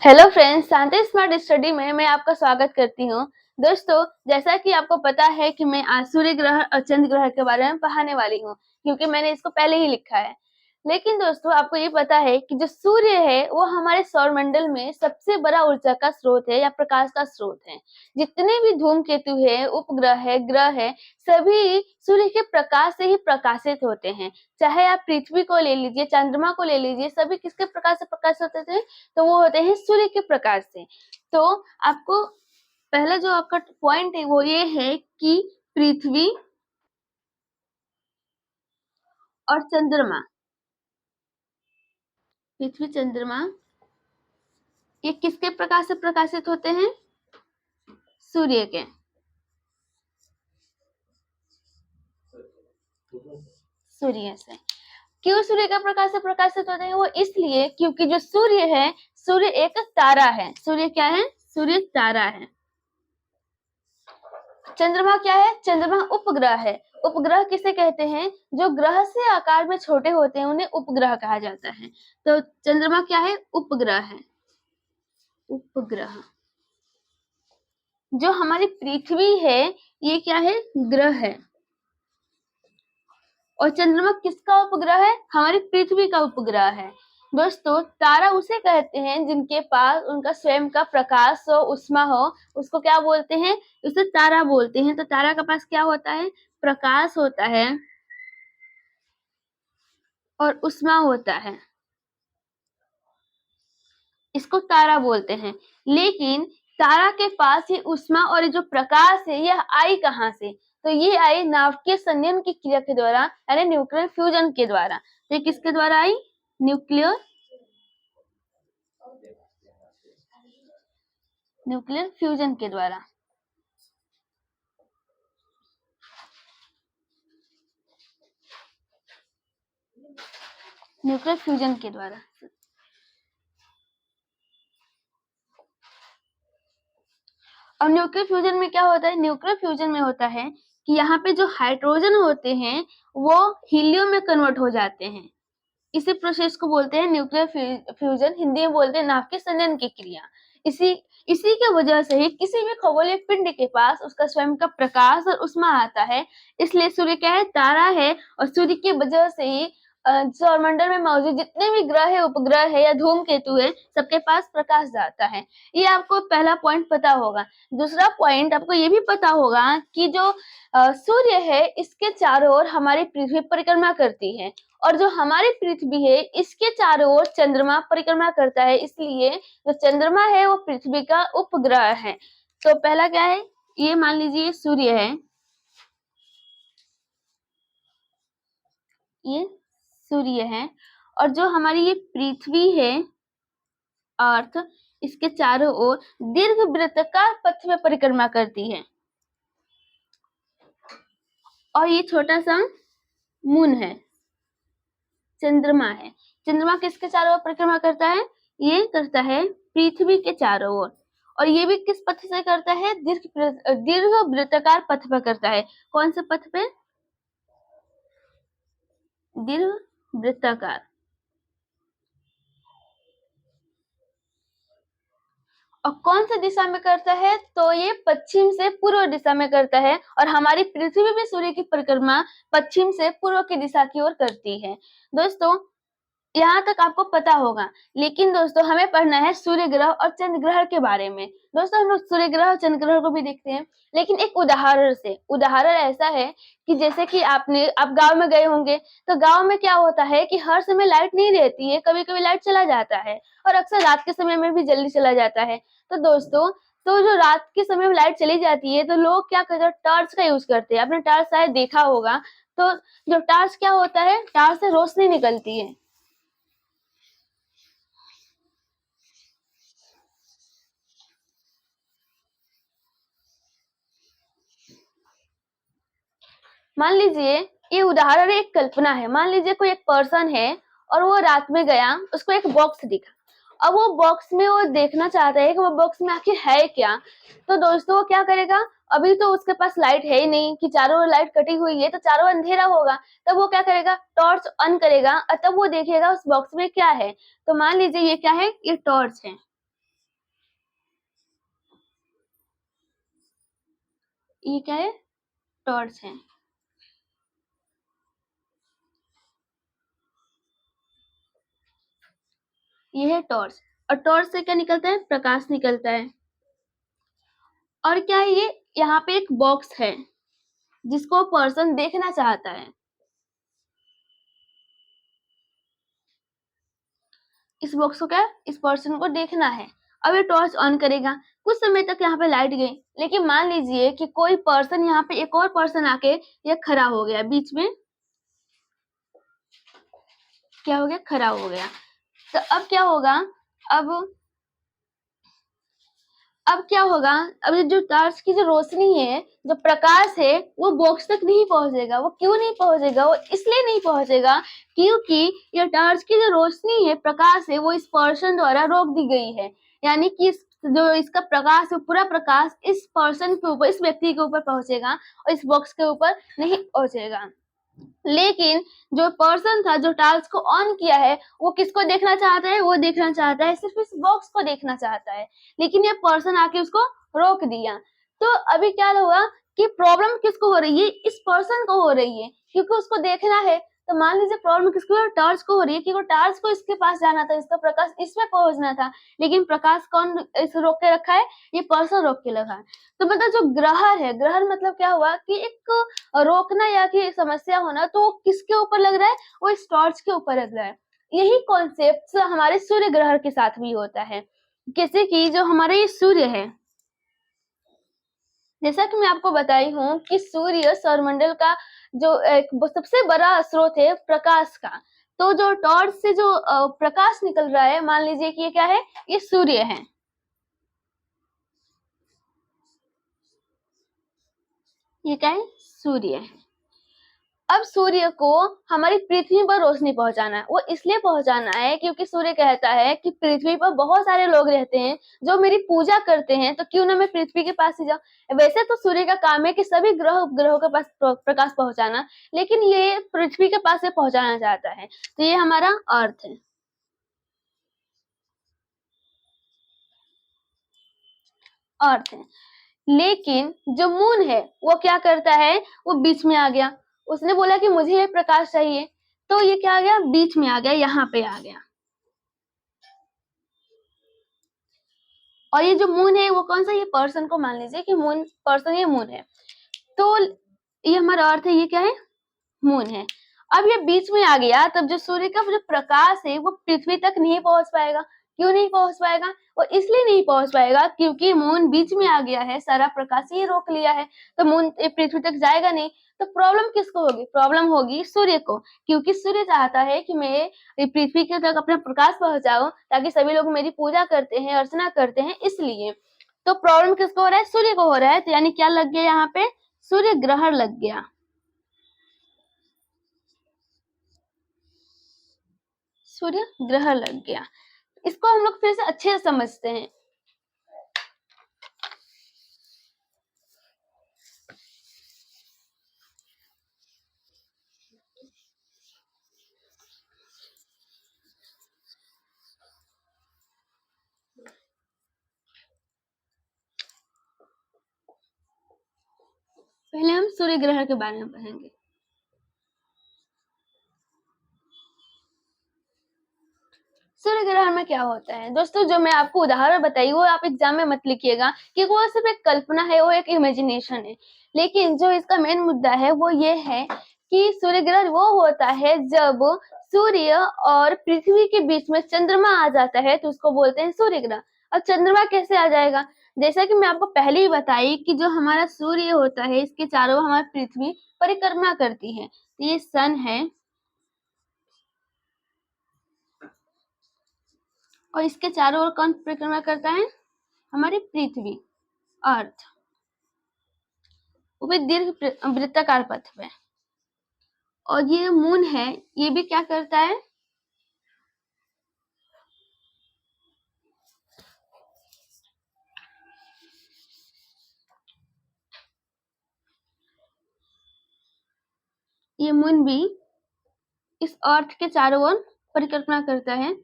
Hello friends, शांति smart study में मैं आपका स्वागत करती हूँ। दोस्तों, जैसा कि आपको पता है कि मैं आज सूर्य ग्रह और चंद्र ग्रह के बारे में पढ़ाने वाली हूँ, क्योंकि मैंने इसको पहले ही लिखा है। लेकिन दोस्तों, आपको ये पता है कि जो सूर्य है वो हमारे सौरमंडल में सबसे बड़ा ऊर्जा का स्रोत है या प्रकाश का स्रोत है। जितने भी धूमकेतु है, उपग्रह है, ग्रह है, सभी सूर्य के प्रकाश से ही प्रकाशित होते हैं। चाहे आप पृथ्वी को ले लीजिए, चंद्रमा को ले लीजिए, सभी किसके प्रकाश से प्रकाशित होते थे? तो वो होते हैं सूर्य के प्रकाश से। तो आपको पहला जो आपका पॉइंट है वो ये है कि पृथ्वी और चंद्रमा, पृथ्वी चंद्रमा ये किसके प्रकाश से प्रकाशित होते हैं? सूर्य के। सूर्य से। क्यों सूर्य के प्रकाश से प्रकाशित होते हैं? वो इसलिए क्योंकि जो सूर्य है, सूर्य एक तारा है। सूर्य क्या है? सूर्य तारा है। चंद्रमा क्या है? चंद्रमा उपग्रह है। उपग्रह किसे कहते हैं? जो ग्रह से आकार में छोटे होते हैं उन्हें उपग्रह कहा जाता है। तो चंद्रमा क्या है? उपग्रह है। उपग्रह। जो हमारी पृथ्वी है ये क्या है? ग्रह है। और चंद्रमा किसका उपग्रह है? हमारी पृथ्वी का उपग्रह है। दोस्तों, तारा उसे कहते हैं जिनके पास उनका स्वयं का प्रकाश हो, उष्मा हो, उसको क्या बोलते हैं? उसे तारा बोलते हैं। तो तारा के पास क्या होता है? प्रकाश होता है और उष्मा होता है, इसको तारा बोलते हैं। लेकिन तारा के पास ये उष्मा और ये जो प्रकाश है यह आई कहाँ से? तो ये आई नाभिकीय संयन की क्रिया के द्वारा, यानी न्यूक्लियर फ्यूजन के द्वारा। तो ये किसके द्वारा आई? न्यूक्लियर फ्यूजन के द्वारा। न्यूक्लियर फ्यूजन के द्वारा। और न्यूक्लियर फ्यूजन में क्या होता है? न्यूक्लियर फ्यूजन में होता है कि यहाँ पे जो हाइड्रोजन होते हैं वो हीलियम में कन्वर्ट हो जाते हैं। इसी प्रोसेस को बोलते हैं न्यूक्लियर फ्यूजन, हिंदी में बोलते हैं नाभिकीय संयन की क्रिया। इसी इसी के वजह से ही किसी भी खगोलीय पिंड के पास उसका स्वयं का प्रकाश और उष्मा आता है। इसलिए सूर्य क्या है? तारा है। और सूर्य की वजह से ही सौरमंडल में मौजूद जितने भी ग्रह है, उपग्रह है या धूमकेतु है, सबके पास प्रकाश जाता है। ये आपको पहला पॉइंट पता होगा। दूसरा पॉइंट आपको ये भी पता होगा कि जो सूर्य है इसके चारों ओर हमारी पृथ्वी परिक्रमा करती है, और जो हमारी पृथ्वी है इसके चारों ओर चंद्रमा परिक्रमा करता है। इसलिए जो चंद्रमा है वो पृथ्वी का उपग्रह है। तो पहला क्या है? ये मान लीजिए सूर्य है, ये सूर्य है। और जो हमारी ये पृथ्वी है, अर्थ, इसके चारों ओर दीर्घ वृत्ताकार पथ में परिक्रमा करती है। और ये छोटा सा मून है, चंद्रमा है। चंद्रमा किसके चारों ओर परिक्रमा करता है? ये करता है पृथ्वी के चारों ओर। और ये भी किस पथ से करता है? दीर्घ वृत्ताकार पथ पर करता है। कौन से पथ पे? दीर्घ वृत्ताकार। और कौन सी दिशा में करता है? तो ये पश्चिम से पूर्व दिशा में करता है। और हमारी पृथ्वी भी सूर्य की परिक्रमा पश्चिम से पूर्व की दिशा की ओर करती है। दोस्तों, यहाँ तक आपको पता होगा। लेकिन दोस्तों, हमें पढ़ना है सूर्य ग्रह और चंद्र ग्रह के बारे में। दोस्तों, हम लोग सूर्य ग्रह और चंद्र ग्रह को भी देखते हैं, लेकिन एक उदाहरण से। उदाहरण ऐसा है कि जैसे कि आप गांव में गए होंगे, तो गांव में क्या होता है कि हर समय लाइट नहीं रहती है, कभी कभी लाइट चला जाता है, और अक्सर रात के समय में भी जल्दी चला जाता है। तो दोस्तों, तो जो रात के समय में लाइट चली जाती है तो लोग क्या करते हैं? टॉर्च का यूज करते हैं। आपने टॉर्च शायद देखा होगा। तो जो टॉर्च क्या होता है? टॉर्च से रोशनी निकलती है। मान लीजिए, ये उदाहरण एक कल्पना है। मान लीजिए कोई एक पर्सन है और वो रात में गया, उसको एक बॉक्स दिखा। अब वो बॉक्स में वो देखना चाहता है कि वो बॉक्स में आखिर है क्या। तो दोस्तों, वो क्या करेगा? अभी तो उसके पास लाइट है ही नहीं, कि चारों ओर लाइट कटी हुई है तो चारों अंधेरा होगा। तब वो क्या करेगा? टॉर्च ऑन करेगा और तब वो देखेगा उस बॉक्स में क्या है। तो मान लीजिए ये क्या है? ये टॉर्च है। ये क्या है? टॉर्च है। ये है टॉर्च, और टॉर्च से क्या निकलता है? प्रकाश निकलता है। और क्या है ये? यहाँ पे एक बॉक्स है जिसको पर्सन देखना चाहता है। इस बॉक्स को क्या? इस पर्सन को देखना है। अब ये टॉर्च ऑन करेगा, कुछ समय तक यहाँ पे लाइट गई, लेकिन मान लीजिए कि कोई पर्सन यहाँ पे, एक और पर्सन आके ये खड़ा हो गया बीच में। क्या हो गया? खड़ा हो गया। तो अब क्या होगा? अब अब क्या होगा? अब ये जो टॉर्च की जो रोशनी है, जो प्रकाश है, वो बॉक्स तक नहीं पहुंचेगा। वो क्यों नहीं पहुंचेगा? वो इसलिए नहीं पहुंचेगा क्योंकि ये टॉर्च की जो रोशनी है, प्रकाश है, वो इस पर्सन द्वारा रोक दी गई है। यानी कि जो इसका प्रकाश है, पूरा प्रकाश इस पर्सन के ऊपर, इस व्यक्ति के ऊपर पहुंचेगा और इस बॉक्स के ऊपर नहीं पहुंचेगा। लेकिन जो पर्सन था, जो टॉर्च को ऑन किया है, वो किसको देखना चाहता है? वो देखना चाहता है, सिर्फ इस बॉक्स को देखना चाहता है। लेकिन ये पर्सन आके उसको रोक दिया। तो अभी क्या होगा कि प्रॉब्लम किसको हो रही है? इस पर्सन को हो रही है, क्योंकि उसको देखना है। तो मान लीजिए प्रॉब्लम किसको हो? टॉर्च को हो रही है, क्योंकि टॉर्च को इसके पास जाना था, इसका प्रकाश इसमें पहुंचना था। लेकिन प्रकाश कौन इस रोक के रखा है? ये पर्सन रोक के रखा है। तो मतलब जो ग्रहण है, ग्रहण मतलब क्या हुआ कि एक रोकना या कि समस्या होना, तो वो किसके ऊपर लग रहा है? वो इस टॉर्च के ऊपर लग रहा है। यही कॉन्सेप्ट हमारे सूर्य ग्रहण के साथ भी होता है। जैसे कि जो हमारा ये सूर्य है, जैसा कि मैं आपको बताई हूँ कि सूर्य सौरमंडल का जो एक सबसे बड़ा स्रोत है प्रकाश का। तो जो टॉर्च से जो प्रकाश निकल रहा है, मान लीजिए कि ये क्या है? ये सूर्य है। ये क्या है? सूर्य है। अब सूर्य को हमारी पृथ्वी पर रोशनी पहुंचाना है। वो इसलिए पहुंचाना है क्योंकि सूर्य कहता है कि पृथ्वी पर बहुत सारे लोग रहते हैं जो मेरी पूजा करते हैं, तो क्यों ना मैं पृथ्वी के पास ही जाऊं। वैसे तो सूर्य का काम है कि सभी ग्रहों के पास प्रकाश पहुंचाना, लेकिन ये पृथ्वी के पास से पहुंचाना चाहता है। तो ये हमारा अर्थ है। अर्थ है। लेकिन जो मून है, वो क्या करता है? वो बीच में आ गया। उसने बोला कि मुझे ये प्रकाश चाहिए, तो ये क्या आ गया? बीच में आ गया, यहाँ पे आ गया। और ये जो मून है, वो कौन सा? ये पर्सन को मान लीजिए कि मून पर्सन, ये मून है। तो ये हमारा अर्थ है, ये क्या है? मून है। अब ये बीच में आ गया, तब जो सूर्य का जो प्रकाश है वो पृथ्वी तक नहीं पहुंच पाएगा। क्यों नहीं पहुंच पाएगा? वो इसलिए नहीं पहुंच पाएगा क्योंकि मून बीच में आ गया है, सारा प्रकाश ये रोक लिया है, तो मून पृथ्वी तक जाएगा नहीं। तो प्रॉब्लम किसको होगी? प्रॉब्लम होगी सूर्य को, क्योंकि सूर्य चाहता है कि मैं पृथ्वी के तक अपना प्रकाश पहुंचाऊं, ताकि सभी लोग मेरी पूजा करते हैं, अर्चना करते हैं, इसलिए। तो प्रॉब्लम किसको हो रहा है? सूर्य को हो रहा है। तो यानी क्या लग गया यहाँ पे? सूर्य ग्रहण लग गया। सूर्य ग्रहण लग गया। इसको हम लोग फिर से अच्छे से समझते हैं। पहले हम सूर्य ग्रहण के बारे में पढ़ेंगे। सूर्य ग्रहण में क्या होता है दोस्तों? जो मैं आपको उदाहरण बताई वो आप एग्जाम में मत लिखिएगा, क्योंकि वो सिर्फ एक कल्पना है, वो एक इमेजिनेशन है। लेकिन जो इसका मेन मुद्दा है वो ये है कि सूर्य ग्रहण वो होता है जब सूर्य और पृथ्वी के बीच में चंद्रमा आ जाता है, तो उसको बोलते हैं सूर्य ग्रहण। अब चंद्रमा कैसे आ जाएगा? जैसा कि मैं आपको पहले ही बताई कि जो हमारा सूर्य होता है, इसके चारों ओर हमारी पृथ्वी परिक्रमा करती है। तो ये सन है, और इसके चारों ओर कौन परिक्रमा करता है? हमारी पृथ्वी, अर्थ। वो भी दीर्घ वृत्ताकार पथ पे। और ये मून है, ये भी क्या करता है? ये मून भी इस अर्थ के चारों ओर परिक्रमा करता है।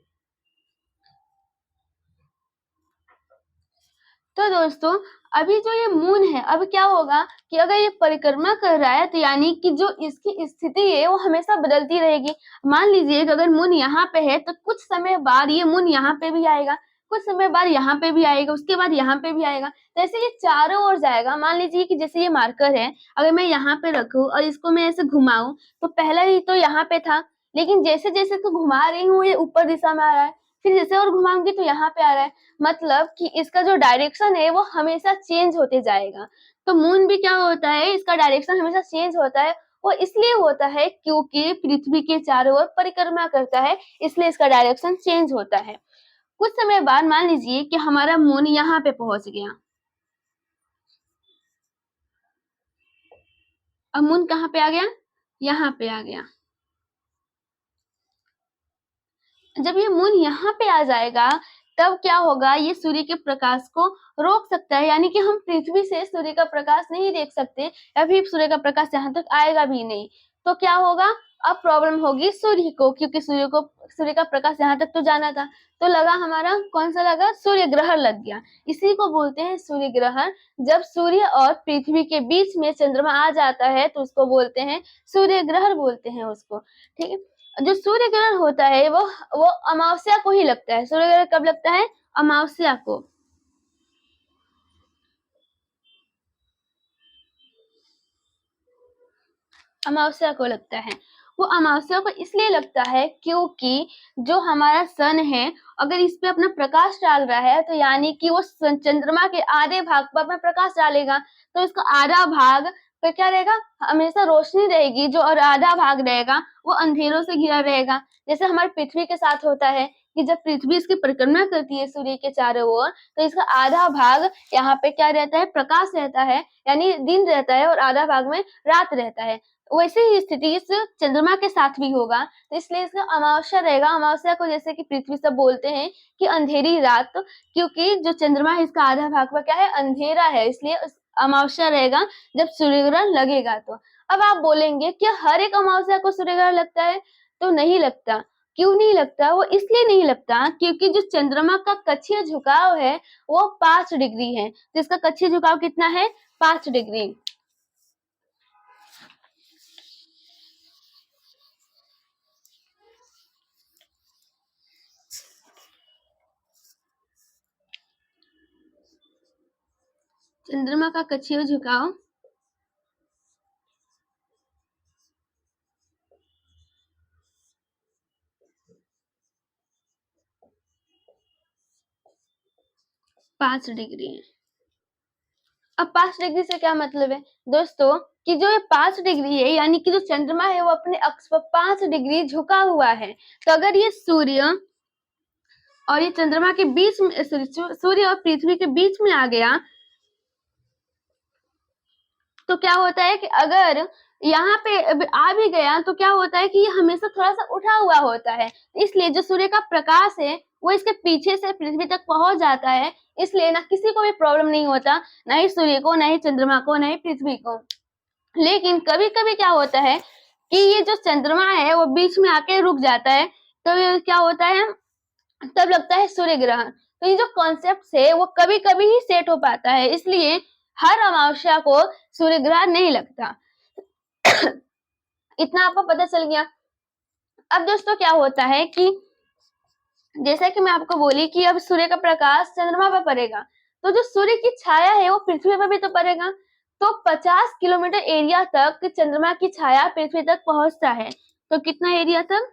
तो दोस्तों अभी जो ये मून है, अब क्या होगा कि अगर ये परिक्रमा कर रहा है तो यानी कि जो इसकी स्थिति है वो हमेशा बदलती रहेगी। मान लीजिए कि अगर मून यहाँ पे है तो कुछ समय बाद ये मून यहाँ पे भी आएगा, कुछ समय बाद यहाँ पे भी आएगा, उसके बाद यहाँ पे भी आएगा, तो ऐसे ये चारों ओर जाएगा। मान लीजिए कि जैसे ये मार्कर है, अगर मैं यहाँ पे रखूं और इसको मैं ऐसे घुमाऊं तो पहला ही तो यहाँ पे था, लेकिन जैसे जैसे तो घुमा रही हूँ ये ऊपर दिशा में आ रहा है, फिर जैसे और घुमाऊंगी तो यहाँ पे आ रहा है, मतलब कि इसका जो डायरेक्शन है वो हमेशा चेंज होते जाएगा। तो मून भी क्या होता है, इसका डायरेक्शन हमेशा चेंज होता है। वो इसलिए होता है क्योंकि पृथ्वी के चारों ओर परिक्रमा करता है, इसलिए इसका डायरेक्शन चेंज होता है। कुछ समय बाद मान लीजिए कि हमारा मून यहाँ पे पहुंच गया। अब मून कहाँ पे आ गया, यहाँ पे आ गया। जब ये मून यहाँ पे आ जाएगा तब क्या होगा, ये सूर्य के प्रकाश को रोक सकता है, यानी कि हम पृथ्वी से सूर्य का प्रकाश नहीं देख सकते या फिर सूर्य का प्रकाश यहाँ तक आएगा भी नहीं। तो क्या होगा, अब प्रॉब्लम होगी सूर्य को, क्योंकि सूर्य का प्रकाश यहाँ तक तो जाना था। तो लगा हमारा कौन सा लगा, सूर्य ग्रहण लग गया। इसी को बोलते हैं सूर्य ग्रहण। जब सूर्य और पृथ्वी के बीच में चंद्रमा आ जाता है तो उसको बोलते हैं सूर्य ग्रहण, बोलते हैं उसको। ठीक है, जो सूर्य ग्रहण होता है वो अमावस्या को ही लगता है। सूर्य ग्रहण कब लगता है, अमावस्या को। अमावस्या को लगता है। वो अमावस्या को इसलिए लगता है क्योंकि जो हमारा सन है अगर इस पे अपना प्रकाश डाल रहा है तो यानी कि वो चंद्रमा के आधे भाग पर अपना प्रकाश डालेगा, तो इसका आधा भाग पे क्या रहेगा, हमेशा रोशनी रहेगी, जो और आधा भाग रहेगा वो अंधेरों से घिरा रहेगा। जैसे हमारी पृथ्वी के साथ होता है कि जब पृथ्वी इसकी परिक्रमा करती है सूर्य के चारों ओर तो इसका आधा भाग यहाँ पे क्या रहता है, प्रकाश रहता है, यानी दिन रहता है, और आधा भाग में रात रहता है। वैसे ही स्थिति इस चंद्रमा के साथ भी होगा, तो इसलिए इसका अमावस्या रहेगा। अमावस्या को जैसे कि पृथ्वी सब बोलते हैं कि अंधेरी रात, क्योंकि जो चंद्रमा है इसका आधा भाग पर क्या है, अंधेरा है, इसलिए अमावस्या रहेगा जब सूर्य ग्रहण लगेगा। तो अब आप बोलेंगे क्या हर एक अमावस्या को सूर्य ग्रहण लगता है, तो नहीं लगता। क्यों नहीं लगता, वो इसलिए नहीं लगता क्योंकि जो चंद्रमा का कक्षीय झुकाव है वो 5 डिग्री है। तो इसका कक्षीय झुकाव कितना है, 5 डिग्री। चंद्रमा का कक्षीय झुकाव 5 डिग्री है। अब 5 डिग्री से क्या मतलब है दोस्तों, कि जो ये 5 डिग्री है यानी कि जो चंद्रमा है वो अपने अक्ष पर 5 डिग्री झुका हुआ है। तो अगर ये सूर्य और ये चंद्रमा के बीच में, सूर्य और पृथ्वी के बीच में आ गया तो क्या होता है कि अगर यहाँ पे आ भी गया तो क्या होता है कि ये हमेशा थोड़ा सा उठा हुआ होता है, इसलिए जो सूर्य का प्रकाश है वो इसके पीछे से पृथ्वी तक पहुंच जाता है, इसलिए ना किसी को भी प्रॉब्लम नहीं होता, ना ही सूर्य को, ना ही चंद्रमा को, ना ही पृथ्वी को। लेकिन कभी कभी क्या होता है कि ये जो चंद्रमा है वो बीच में आके रुक जाता है, तो ये क्या होता है, तब लगता है सूर्य ग्रहण। तो ये जो कॉन्सेप्ट है वो कभी कभी ही सेट हो पाता है, इसलिए हर अमावस्या को सूर्य ग्रहण नहीं लगता। इतना आपको पता चल गया। अब दोस्तों क्या होता है कि जैसा कि मैं आपको बोली कि अब सूर्य का प्रकाश चंद्रमा पर पड़ेगा, तो जो सूर्य की छाया है वो पृथ्वी पर भी तो पड़ेगा। तो 50 किलोमीटर एरिया तक चंद्रमा की छाया पृथ्वी तक पहुंचता है। तो कितना एरिया तक,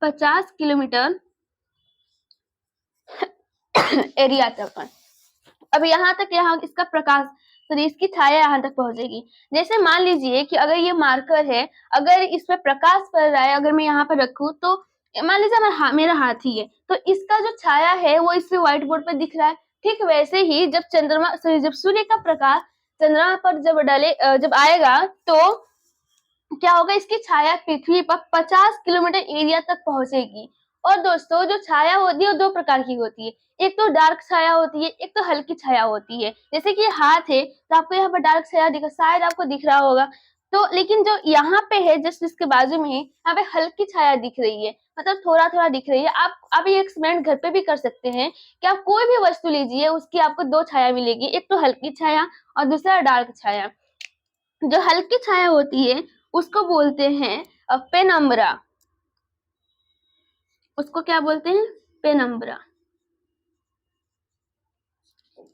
50 किलोमीटर एरिया तक। अब यहाँ तक, यहाँ इसका प्रकाश, तो इसकी छाया यहाँ तक पहुंचेगी। जैसे मान लीजिए कि अगर ये मार्कर है, अगर इस पे प्रकाश पड़ रहा है, अगर मैं यहाँ पर रखूं तो मान लीजिए मेरा हाथ ही है, तो इसका जो छाया है वो इससे व्हाइट बोर्ड पर दिख रहा है। ठीक वैसे ही जब सूर्य का प्रकाश चंद्रमा पर जब आएगा तो क्या होगा, इसकी छाया पृथ्वी पर 50 किलोमीटर एरिया तक पहुंचेगी। और दोस्तों जो छाया होती है वो 2 प्रकार की होती है, एक तो डार्क छाया होती है, एक तो हल्की छाया होती है। जैसे कि हाथ है तो आपको यहाँ पर डार्क छाया दिखा, शायद आपको दिख रहा होगा। तो लेकिन जो यहाँ पे है जस्ट इसके बाजू में है, यहाँ पे हल्की छाया दिख रही है। मतलब थोड़ा थोड़ा दिख रही है। आप ये एक्सपेरिमेंट घर पे भी कर सकते हैं कि आप कोई भी वस्तु लीजिए, उसकी आपको दो छाया मिलेगी, एक तो हल्की छाया और दूसरा डार्क छाया। जो हल्की छाया होती है उसको बोलते हैं पेनम्ब्रा। उसको क्या बोलते हैं? पेनम्ब्रा।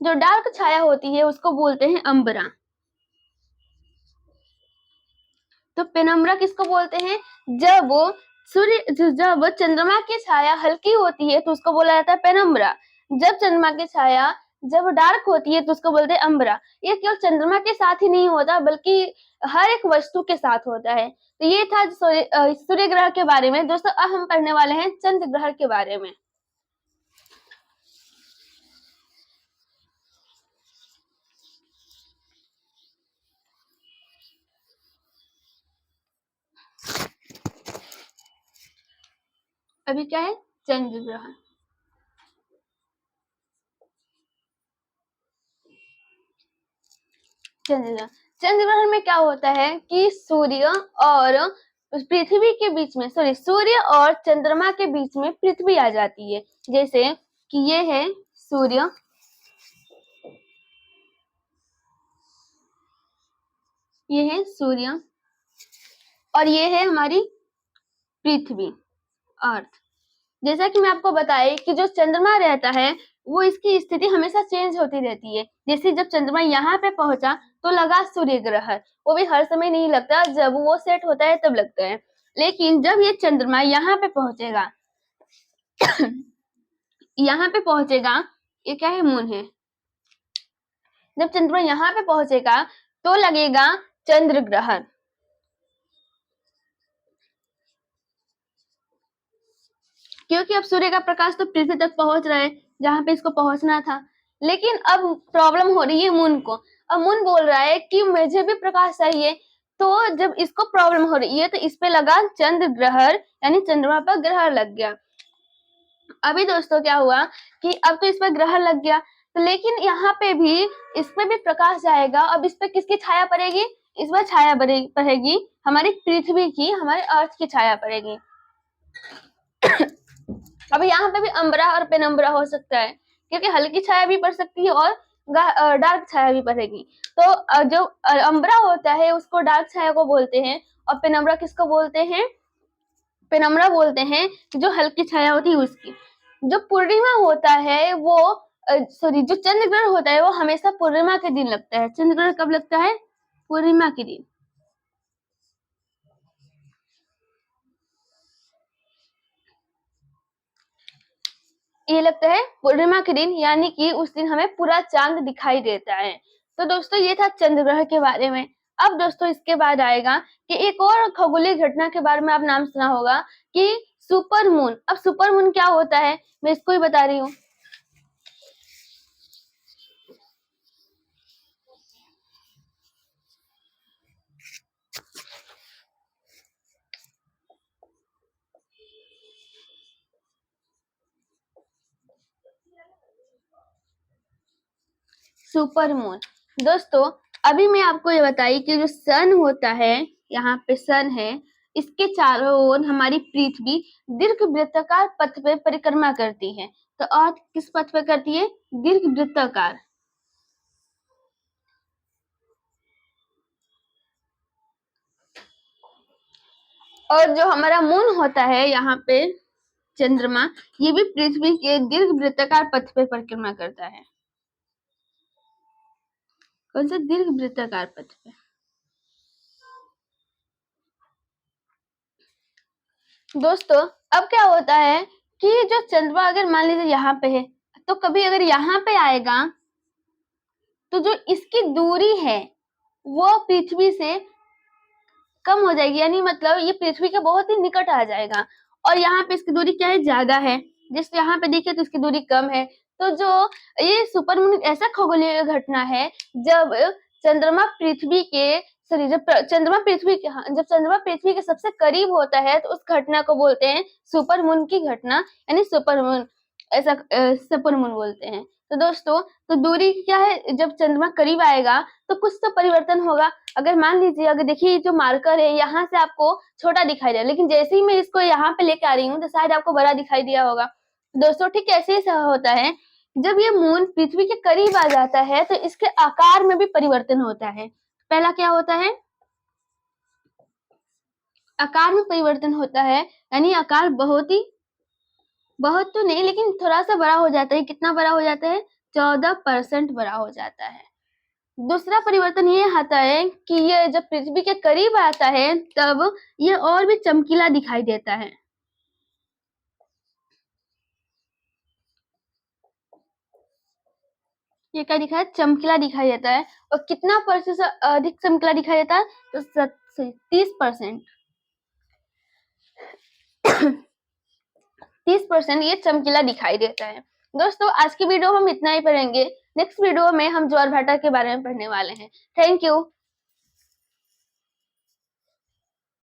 जो डार्क छाया होती है उसको बोलते हैं अम्बरा। तो पेनम्ब्रा किसको बोलते हैं? जब जब चंद्रमा की छाया हल्की होती है तो उसको बोला जाता है पेनम्ब्रा। जब चंद्रमा की छाया जब डार्क होती है तो उसको बोलते हैं अम्बरा। ये केवल चंद्रमा के साथ ही नहीं होता बल्कि हर एक वस्तु के साथ होता है। तो ये था सूर्य ग्रह के बारे में। दोस्तों अब हम पढ़ने वाले हैं चंद्र ग्रह के बारे में। अभी क्या है? चंद्र ग्रह। चंद्र ग्रहण में क्या होता है कि सूर्य और पृथ्वी के बीच में सूर्य और चंद्रमा के बीच में पृथ्वी आ जाती है। जैसे कि ये है सूर्य, ये है सूर्य और ये है हमारी पृथ्वी, अर्थ। जैसा कि मैं आपको बताया कि जो चंद्रमा रहता है वो इसकी स्थिति हमेशा चेंज होती रहती है। जैसे जब चंद्रमा यहाँ पे पहुंचा तो लगा सूर्य ग्रहण, वो भी हर समय नहीं लगता, जब वो सेट होता है तब लगता है। लेकिन जब ये चंद्रमा यहाँ पे पहुंचेगा यहाँ पे पहुंचेगा, ये क्या है? मून है। जब चंद्रमा यहाँ पे पहुंचेगा तो लगेगा चंद्र ग्रहण। क्योंकि अब सूर्य का प्रकाश तो पृथ्वी तक पहुंच रहा है जहां पे इसको पहुंचना था। लेकिन अब प्रॉब्लम हो रही है मून को। अब मून बोल रहा है कि मुझे भी प्रकाश चाहिए। तो जब इसको प्रॉब्लम हो रही है तो इस पे लगा चंद्र ग्रहण, यानी चंद्रमा पर ग्रहण लग गया। अभी दोस्तों क्या हुआ कि अब तो इस पर ग्रहण लग गया, तो लेकिन यहाँ पे भी इस पे भी प्रकाश जाएगा। अब इस पे किसकी छाया पड़ेगी? इस पर छाया पड़ेगी हमारी पृथ्वी की, हमारे अर्थ की छाया पड़ेगी। अब यहाँ पे भी अम्बरा और पेनम्बरा हो सकता है, क्योंकि हल्की छाया भी पड़ सकती है और डार्क छाया भी पड़ेगी। तो जो अम्बरा होता है उसको डार्क छाया को बोलते हैं, और पेनम्बरा किसको बोलते हैं? पेनम्बरा बोलते हैं जो हल्की छाया होती है उसकी। जो पूर्णिमा होता है वो जो चंद्र ग्रहण होता है वो हमेशा पूर्णिमा के दिन लगता है। चंद्र ग्रहण कब लगता है? पूर्णिमा के दिन। ये लगता है पूर्णिमा के दिन, यानी कि उस दिन हमें पूरा चांद दिखाई देता है। तो दोस्तों ये था चंद्र ग्रहण के बारे में। अब दोस्तों इसके बाद आएगा कि एक और खगोलीय घटना के बारे में आप नाम सुना होगा कि सुपर मून। अब सुपर मून क्या होता है मैं इसको ही बता रही हूँ। सुपर मून दोस्तों, अभी मैं आपको ये बताई कि जो सन होता है, यहाँ पे सन है, इसके चारों ओर हमारी पृथ्वी दीर्घ वृत्ताकार पथ पे परिक्रमा करती है। तो अर्थ किस पथ पे करती है? दीर्घ वृत्ताकार। और जो हमारा मून होता है यहाँ पे चंद्रमा, ये भी पृथ्वी के दीर्घ वृत्ताकार पथ पे परिक्रमा करता है। कौन सा? दीर्घ वृत्ताकार पथ पे। दोस्तों अब क्या होता है कि जो चंद्रमा अगर मान लीजिए यहाँ पे है, तो कभी अगर यहाँ पे आएगा तो जो इसकी दूरी है वो पृथ्वी से कम हो जाएगी, यानी मतलब ये पृथ्वी के बहुत ही निकट आ जाएगा। और यहाँ पे इसकी दूरी क्या है? ज्यादा है। जिस यहाँ पे देखिए तो इसकी दूरी कम है। तो जो ये सुपरमून ऐसा खगोलीय घटना है जब चंद्रमा पृथ्वी के सॉरी जब चंद्रमा पृथ्वी के सबसे करीब होता है तो उस घटना को बोलते हैं सुपरमून की घटना, यानी सुपरमून। ऐसा सुपर मून बोलते हैं। तो दोस्तों, तो दूरी क्या है, जब चंद्रमा करीब आएगा तो कुछ तो परिवर्तन होगा। अगर मान लीजिए, अगर देखिए जो मार्कर है यहाँ से आपको छोटा दिखाई दे रहा है, लेकिन जैसे ही मैं इसको यहाँ पे लेके आ रही हूँ तो शायद आपको बड़ा दिखाई दिया होगा। दोस्तों ठीक ऐसे ही होता है, जब ये मून पृथ्वी के करीब आ जाता है तो इसके आकार में भी परिवर्तन होता है। पहला क्या होता है, आकार में परिवर्तन होता है, यानी आकार बहुत तो नहीं लेकिन थोड़ा सा बड़ा हो जाता है। कितना बड़ा हो जाता है, 14% बड़ा हो जाता है। दूसरा परिवर्तन ये आता है कि ये जब पृथ्वी के करीब आता है तब ये और भी चमकीला दिखाई देता है। ये क्या दिखा है, चमकीला दिखाई देता है। और कितना प्रतिशत अधिक चमकीला दिखाई देता है, तो 30%। 30% ये चमकीला दिखाई देता है। दोस्तों आज की वीडियो हम इतना ही पढ़ेंगे। नेक्स्ट वीडियो में हम ज्वार भाटा के बारे में पढ़ने वाले हैं। Thank you.